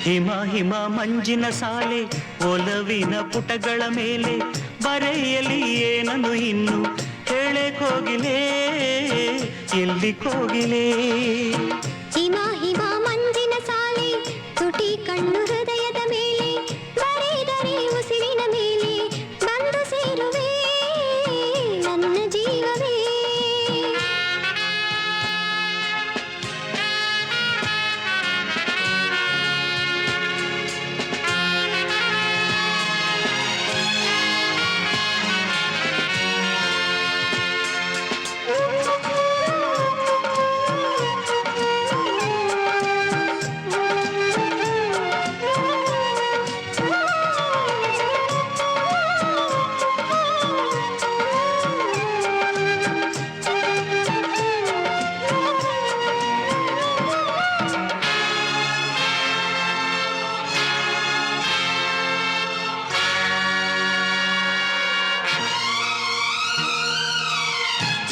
ಹಿಮ ಹಿಮ ಮಂಜಿನ ಸಾಲೆ ಒಲವಿನ ಪುಟಗಳ ಮೇಲೆ ಬರೆಯಲಿ ಏನನ್ನು ಇನ್ನು ಹೇಳೆ ಕೋಗಿಲೆ ಎಲ್ಲಿ ಕೋಗಿಲೆ. ಹಿಮ ಹಿಮ ಮಂಜಿನ ಸಾಲೆ ತುಟಿ ಕಣ್ಣು ಹೃದಯದ ಮೇಲೆ ಬರೆದರೆ ಉಸಿರಿನ ಮೇಲೆ ಬಂದು ಸೇರುವೆ ನನ್ನ ಜೀವವೇ.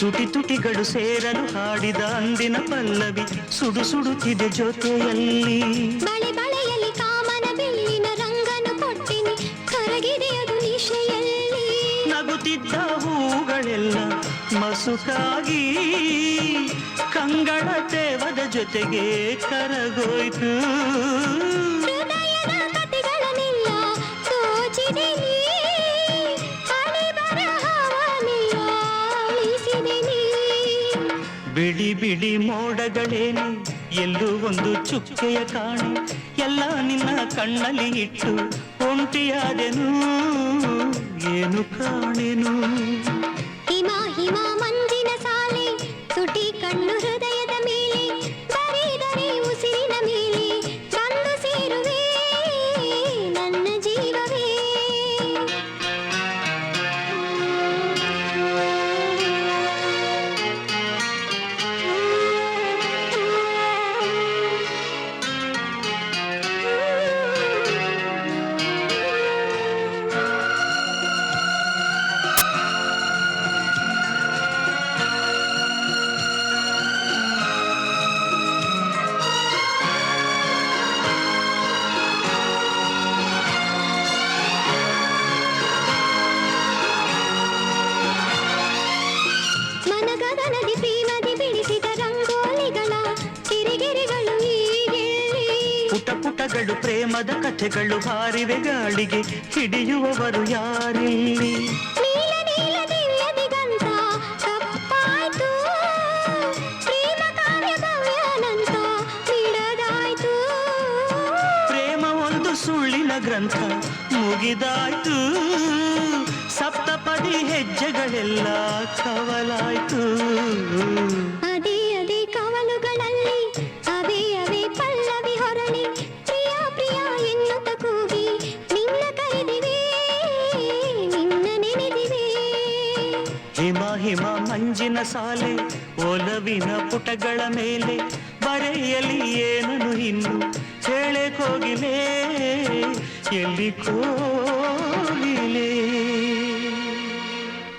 ತುಟಿ ತುಟಿಗಳು ಸೇರಲು ಹಾಡಿದ ಅಂದಿನ ಪಲ್ಲವಿ ಸುಡು ಸುಡುತ್ತಿದೆ ಜೊತೆಯಲ್ಲಿ. ಬಳೆ ಬಳೆಯಲ್ಲಿ ಕಾಮನ ಬೆಳ್ಳಿನ ರಂಗನು ಕೊಟ್ಟಿನಿ ಕರಗಿದೆ ಅದು ನಿಶೆಯಲ್ಲಿ. ನಗುತ್ತಿದ್ದ ಹೂಗಳೆಲ್ಲ ಮಸುಕಾಗಿ ಕಂಗಳ ತೇವದ ಜೊತೆಗೆ ಕರಗೋಯ್ತು. ಹೃದಯದ ಕಥೆಗಳನ್ನೆಲ್ಲ ತೋಚಿದೆ ನೀ, ಹಣೆ ಬರಹವನ್ನೆಲ್ಲ ಅಳಿಸಿದೆ ನೀ. ಬಿಡಿ ಬಿಡಿ ಮೋಡಗಳೇನೆ ಎಲ್ಲೂ ಒಂದು ಚುಕ್ಕೆಯ ಕಾಣೆ, ಎಲ್ಲ ನಿನ್ನ ಕಣ್ಣಲ್ಲಿ ಇಟ್ಟು ಒಂಟಿಯಾದೆನು ಏನು ಕಾಣೆನು. ಹಿಮ ಹಿಮ ಮಂಜಿನ ಸಾಲೆ ತುಟಿ ಕಣ್ಣು ಹೃದಯದ ಮೇಲೆ ಬರೆದರೆ ಉಸಿರಿನ ಮೇಲೆ ಬಂದು ಸೇರುವೆ ನನ್ನ ಜೀವವೇ. ಮನಗದನದಿ ಪ್ರೇಮದಿ ಬಿಡಿಸಿದ ರಂಗೋಲಿಗಳ ಕಿರಿಗೆರೆಗಳು ಹೀಗೆಲ್ಲಿ. ಪುಟ ಪುಟಗಳು ಪ್ರೇಮದ ಕಥೆಗಳು ಹಾರಿವೆ ಗಾಳಿಗೆ, ಹಿಡಿಯುವವರು ಯಾರಿಲ್ಲಿ. ನೀಲ ನೀಲ ದಿವ್ಯ ದಿಗಂತ ತಪ್ಪಾಯ್ತು, ಪ್ರೇಮ ಕಾವ್ಯ ಭವ್ಯಾನಂತ ಬಿಡದಾಯ್ತು. ಪ್ರೇಮ ಒಂದು ಸುಳ್ಳಿನ ಗ್ರಂಥ ಮುಗಿದಾಯ್ತು, ಸಪ್ತಪದಿ ಹೆಜ್ಜೆಗಳೆಲ್ಲ ಕವಲಾಯ್ತು. ಅದೇ ಅದೇ ಕವಲುಗಳಲ್ಲಿ ಅವೇ ಅವೇ ಪಲ್ಲವಿ ಹೊರಳಿ ಪ್ರಿಯ ಪ್ರಿಯ ಎನ್ನುತ್ತ ಕೂಗಿ ನಿನ್ನ ಕರೆದಿವೆ ನಿನ್ನ ನೆನೆದಿವೆ. ಹಿಮ ಹಿಮ ಮಂಜಿನ ಸಾಲೆ ಒಲವಿನ ಪುಟಗಳ ಮೇಲೆ ಬರೆಯಲಿ ಏನನು ಇನ್ನು ಹೇಳೆ ಕೋಗಿಲೆ ಎಲ್ಲಿ